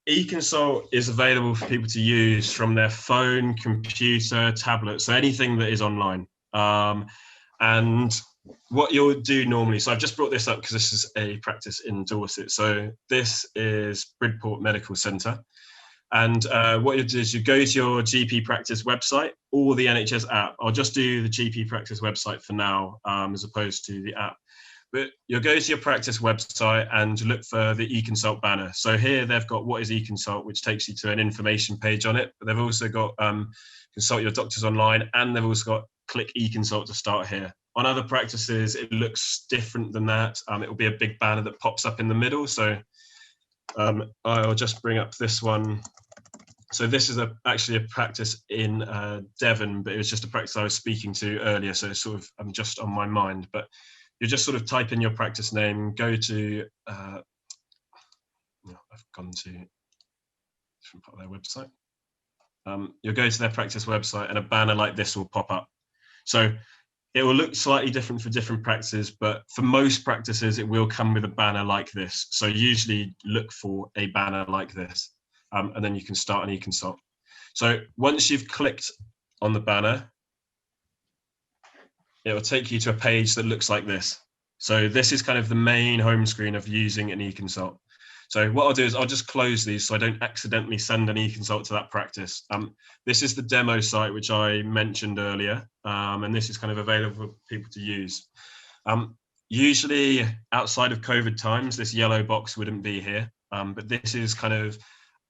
eConsult is available for people to use from their phone, computer, tablet, so anything that is online. And what you'll do normally, so I've just brought this up because this is a practice in Dorset. So this is Bridport Medical Centre. And what you do is you go to your GP practice website or the NHS app. I'll just do the GP practice website for now, as opposed to the app. But you'll go to your practice website and look for the eConsult banner. So here they've got what is eConsult, which takes you to an information page on it. But they've also got consult your doctors online, and they've also got click eConsult to start here. On other practices, it looks different than that. It will be a big banner that pops up in the middle. So I'll just bring up this one. So this is actually a practice in Devon, but it was just a practice I was speaking to earlier. So it's sort of just on my mind. But you just sort of type in your practice name, go to, I've gone to a different part of their website. You'll go to their practice website and a banner like this will pop up. So it will look slightly different for different practices, but for most practices, it will come with a banner like this. So usually look for a banner like this, and then you can start an eConsult. So once you've clicked on the banner, it will take you to a page that looks like this. So this is kind of the main home screen of using an eConsult. So what I'll do is I'll just close these so I don't accidentally send an eConsult to that practice. This is the demo site, which I mentioned earlier, and this is kind of available for people to use. Usually outside of COVID times, this yellow box wouldn't be here, but this is kind of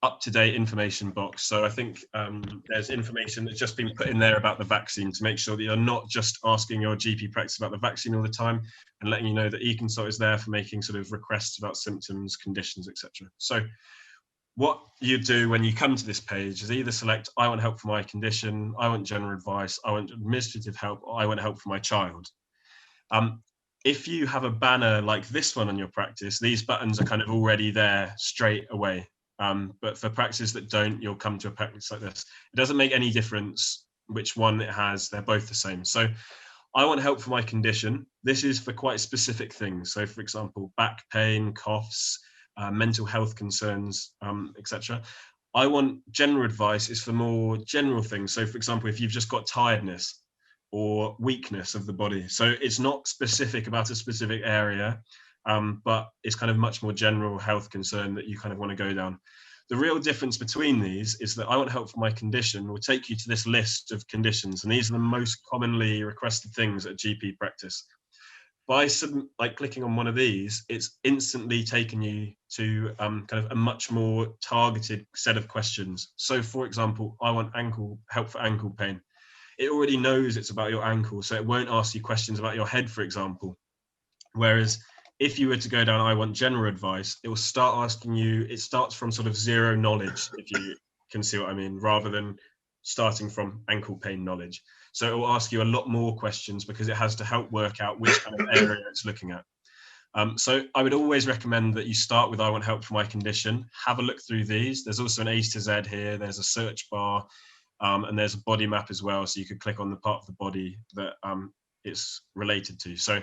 up-to-date information box. So I think there's information that's just been put in there about the vaccine to make sure that you're not just asking your GP practice about the vaccine all the time, and letting you know that eConsult is there for making sort of requests about symptoms, conditions, etc. So what you do when you come to this page is either select, I want help for my condition, I want general advice, I want administrative help, or I want help for my child. If you have a banner like this one on your practice, these buttons are kind of already there straight away. But for practices that don't, you'll come to a practice like this. It doesn't make any difference which one it has, they're both the same. So I want help for my condition. This is for quite specific things. So for example, back pain, coughs, mental health concerns, etc. I want general advice is for more general things. So for example, if you've just got tiredness or weakness of the body. So it's not specific about a specific area, but it's kind of much more general health concern that you kind of want to go down. The real difference between these is that I want help for my condition will take you to this list of conditions, and these are the most commonly requested things at GP practice. By clicking on one of these, it's instantly taken you to kind of a much more targeted set of questions. So for example, I want help for ankle pain. It already knows it's about your ankle, so it won't ask you questions about your head, for example. Whereas if you were to go down, I want general advice, it will start asking you, it starts from sort of zero knowledge, if you can see what I mean, rather than starting from ankle pain knowledge. So it will ask you a lot more questions because it has to help work out which kind of area it's looking at. So I would always recommend that you start with I want help for my condition, have a look through these. There's also an A to Z here, there's a search bar, and there's a body map as well. So you could click on the part of the body that it's related to. So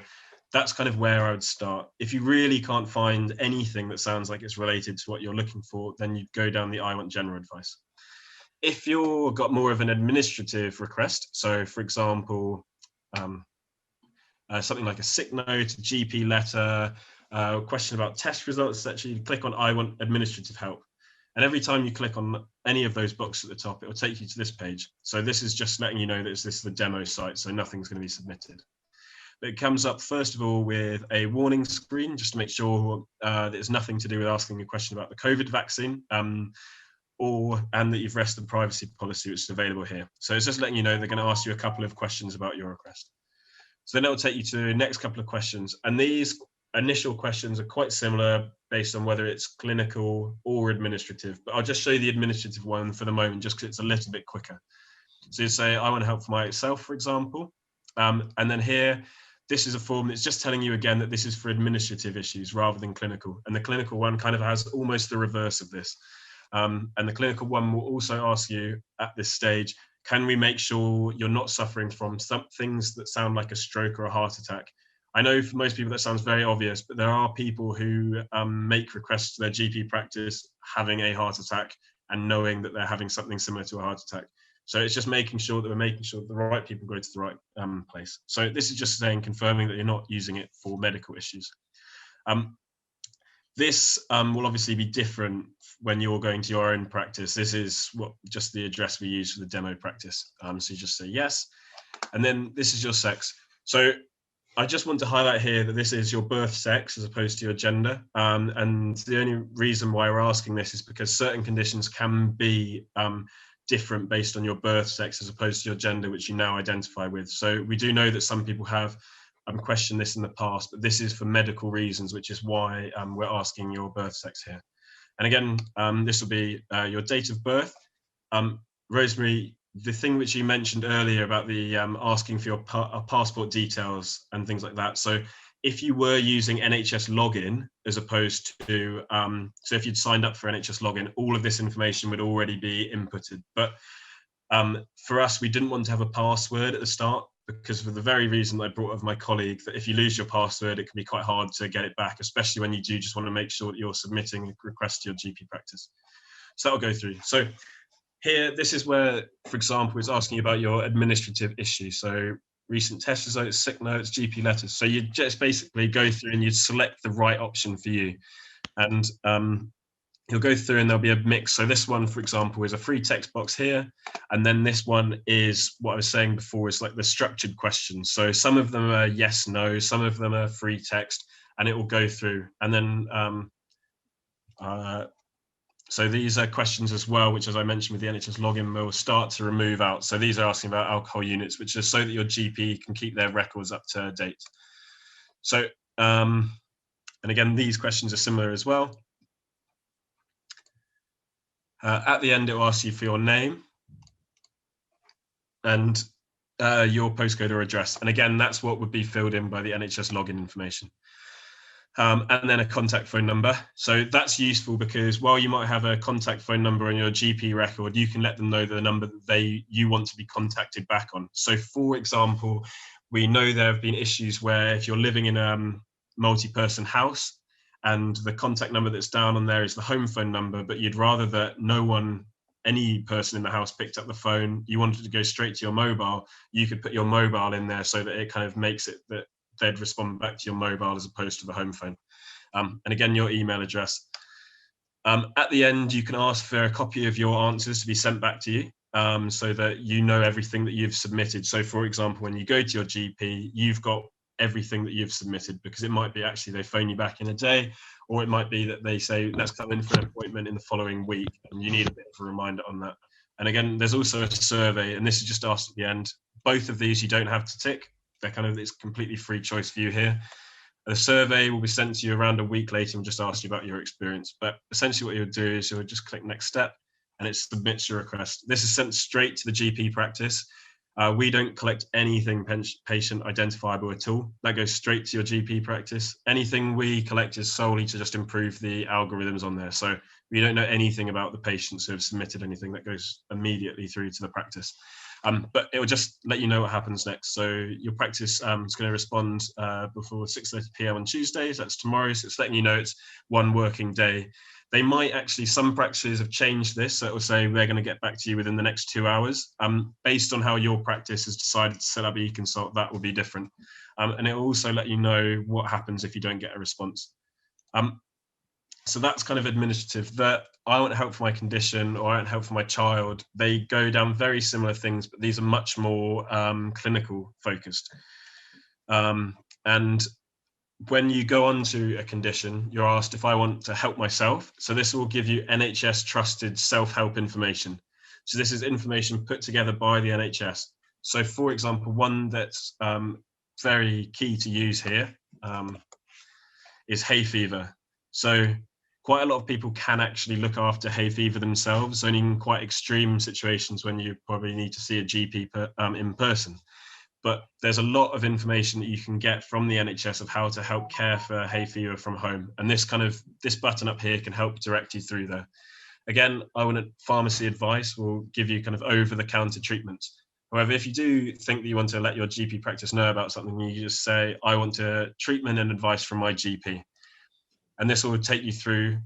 that's kind of where I would start. If you really can't find anything that sounds like it's related to what you're looking for, then you'd go down the I want general advice. If you've got more of an administrative request, so for example, something like a sick note, a GP letter, a question about test results, etc., you click on I want administrative help. And every time you click on any of those boxes at the top, it will take you to this page. So this is just letting you know that this is the demo site, so nothing's going to be submitted. It comes up first of all with a warning screen, just to make sure that it's nothing to do with asking a question about the COVID vaccine, and that you've rested the privacy policy, which is available here. So it's just letting you know they're going to ask you a couple of questions about your request. So then it'll take you to the next couple of questions. And these initial questions are quite similar based on whether it's clinical or administrative, but I'll just show you the administrative one for the moment, just because it's a little bit quicker. So you say, I want help for myself, for example. And then here, this is a form that's just telling you again that this is for administrative issues rather than clinical. And the clinical one kind of has almost the reverse of this. And the clinical one will also ask you at this stage, can we make sure you're not suffering from some things that sound like a stroke or a heart attack? I know for most people that sounds very obvious, but there are people who make requests to their GP practice having a heart attack and knowing that they're having something similar to a heart attack. So it's just making sure that we're making sure that the right people go to the right place. So this is just saying, confirming that you're not using it for medical issues. This will obviously be different when you're going to your own practice. This is just the address we use for the demo practice. So you just say yes, and then this is your sex. So I just want to highlight here that this is your birth sex as opposed to your gender. And the only reason why we're asking this is because certain conditions can be different based on your birth sex as opposed to your gender, which you now identify with. So we do know that some people have questioned this in the past, but this is for medical reasons, which is why we're asking your birth sex here. And again, this will be your date of birth. Rosemary, the thing which you mentioned earlier about the asking for your passport details and things like that. So if you were using NHS login as opposed to, so if you'd signed up for NHS login, all of this information would already be inputted. But for us, we didn't want to have a password at the start because for the very reason that I brought up my colleague, that if you lose your password, it can be quite hard to get it back, especially when you do just want to make sure that you're submitting a request to your GP practice. So that'll go through. So here, this is where, for example, it's asking about your administrative issue. So recent test results, sick notes, GP letters. So you just basically go through and you select the right option for you. And you'll go through and there'll be a mix. So this one, for example, is a free text box here. And then this one is what I was saying before, is like the structured questions. So some of them are yes, no, some of them are free text, and it will go through. And then so these are questions as well, which, as I mentioned with the NHS login, we'll start to remove out. So these are asking about alcohol units, which is so that your GP can keep their records up to date. So, and again, these questions are similar as well. At the end, it will ask you for your name and your postcode or address. And again, that's what would be filled in by the NHS login information. And then a contact phone number. So that's useful because while you might have a contact phone number on your GP record, you can let them know the number that you want to be contacted back on. So for example, we know there have been issues where if you're living in a multi-person house and the contact number that's down on there is the home phone number, but you'd rather that any person in the house picked up the phone, you wanted to go straight to your mobile, you could put your mobile in there so that it kind of makes it that they'd respond back to your mobile as opposed to the home phone. And again, your email address. At the end, you can ask for a copy of your answers to be sent back to you so that you know everything that you've submitted. So for example, when you go to your GP, you've got everything that you've submitted, because it might be actually they phone you back in a day, or it might be that they say, let's come in for an appointment in the following week, and you need a bit of a reminder on that. And again, there's also a survey, and this is just asked at the end. Both of these you don't have to tick. It's completely free choice for you here. The survey will be sent to you around a week later and just ask you about your experience. But essentially what you'll do is you'll just click next step and it submits your request. This is sent straight to the GP practice. We don't collect anything patient identifiable at all. That goes straight to your GP practice. Anything we collect is solely to just improve the algorithms on there. So we don't know anything about the patients who have submitted anything. That goes immediately through to the practice. But it will just let you know what happens next. So your practice is going to respond before 6:30 p.m. on Tuesdays. That's tomorrow. So it's letting you know it's one working day. They might actually, some practices have changed this. So it will say they're going to get back to you within the next 2 hours. Based on how your practice has decided to set up eConsult, that will be different. And it will also let you know what happens if you don't get a response. So that's kind of administrative. That I want help for my condition or I want help for my child. They go down very similar things, but these are much more clinical focused. And when you go on to a condition, you're asked if I want to help myself. So this will give you NHS trusted self-help information. So this is information put together by the NHS. So for example, one that's very key to use here is hay fever. So quite a lot of people can actually look after hay fever themselves, only in quite extreme situations when you probably need to see a GP in person. But there's a lot of information that you can get from the NHS of how to help care for hay fever from home. And this button up here can help direct you through there. Again, I want pharmacy advice will give you kind of over-the-counter treatments. However, if you do think that you want to let your GP practice know about something, you just say, I want treatment and advice from my GP. And this will take you through,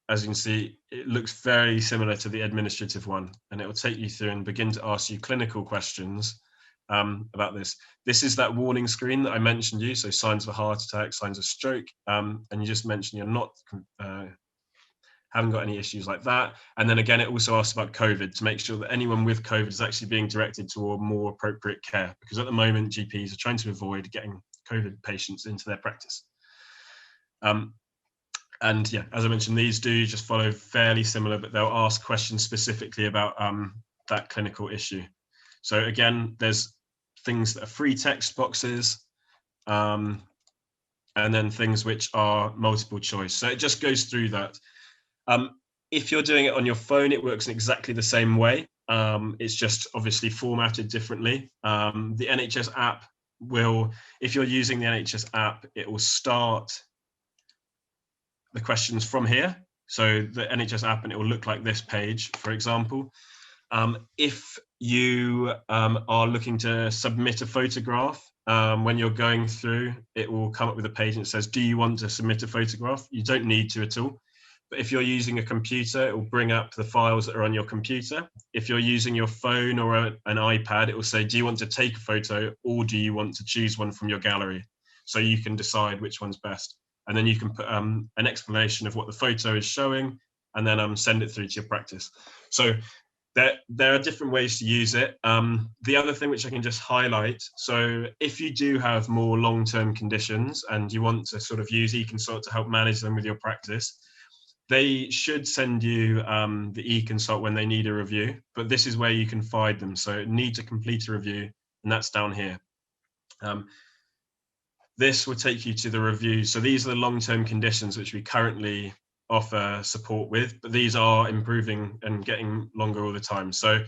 as you can see, it looks very similar to the administrative one, and it will take you through and begin to ask you clinical questions about this. This is that warning screen that I mentioned you, so signs of a heart attack, signs of stroke, and you just mentioned you're not haven't got any issues like that. And then again, it also asks about COVID to make sure that anyone with COVID is actually being directed toward more appropriate care, because at the moment GPs are trying to avoid getting COVID patients into their practice. And yeah, as I mentioned, these do just follow fairly similar, but they'll ask questions specifically about that clinical issue. So again, there's things that are free text boxes, and then things which are multiple choice. So it just goes through that. If you're doing it on your phone, it works in exactly the same way. It's just obviously formatted differently. The NHS app will, if you're using the NHS app, it will start the questions from here. So the NHS app, and it will look like this page, for example. If you are looking to submit a photograph, when you're going through, it will come up with a page and it says, do you want to submit a photograph? You don't need to at all. But if you're using a computer, it will bring up the files that are on your computer. If you're using your phone or an iPad, it will say, do you want to take a photo, or do you want to choose one from your gallery? So you can decide which one's best. And then you can put an explanation of what the photo is showing, and then send it through to your practice. So there are different ways to use it. The other thing which I can just highlight, so if you do have more long-term conditions and you want to sort of use eConsult to help manage them with your practice, they should send you the eConsult when they need a review, but this is where you can find them. So it needs to complete a review, and that's down here. This will take you to the review. So these are the long-term conditions which we currently offer support with, but these are improving and getting longer all the time. So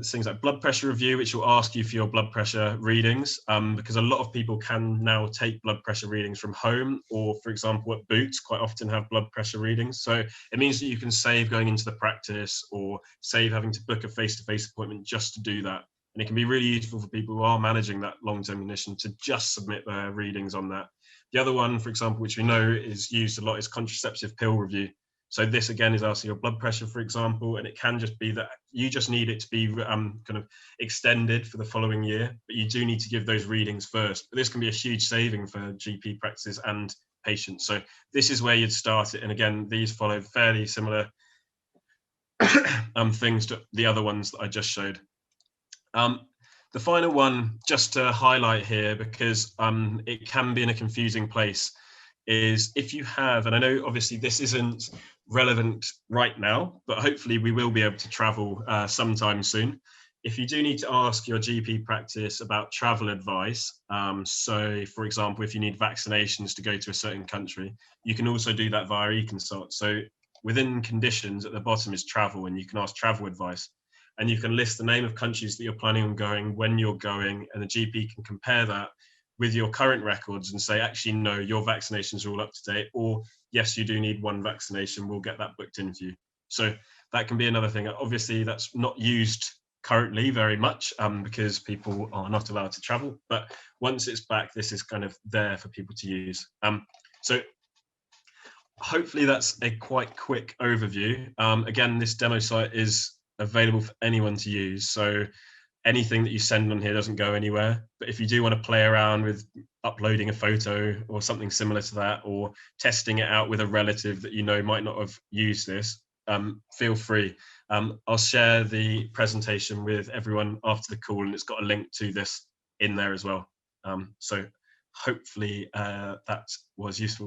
things like blood pressure review, which will ask you for your blood pressure readings, because a lot of people can now take blood pressure readings from home, or for example at Boots quite often have blood pressure readings. So it means that you can save going into the practice, or save having to book a face-to-face appointment just to do that. And it can be really useful for people who are managing that long-term condition to just submit their readings on that. The other one, for example, which we know is used a lot, is contraceptive pill review. So this again is asking your blood pressure, for example, and it can just be that you just need it to be kind of extended for the following year, but you do need to give those readings first. But this can be a huge saving for GP practices and patients. So this is where you'd start it. And again, these follow fairly similar things to the other ones that I just showed. The final one, just to highlight here, because it can be in a confusing place, is if you have, and I know obviously this isn't relevant right now, but hopefully we will be able to travel sometime soon. If you do need to ask your GP practice about travel advice, so for example, if you need vaccinations to go to a certain country, you can also do that via eConsult. So within conditions at the bottom is travel, and you can ask travel advice. And you can list the name of countries that you're planning on going, when you're going, and the GP can compare that with your current records and say, actually, no, your vaccinations are all up to date, or yes, you do need one vaccination, we'll get that booked in for you. So that can be another thing. Obviously, that's not used currently very much because people are not allowed to travel, but once it's back, this is kind of there for people to use. So hopefully that's a quite quick overview. Again, this demo site is available for anyone to use, so anything that you send on here doesn't go anywhere. But if you do want to play around with uploading a photo or something similar to that, or testing it out with a relative that you know might not have used this, feel free. I'll share the presentation with everyone after the call, and it's got a link to this in there as well. So hopefully that was useful.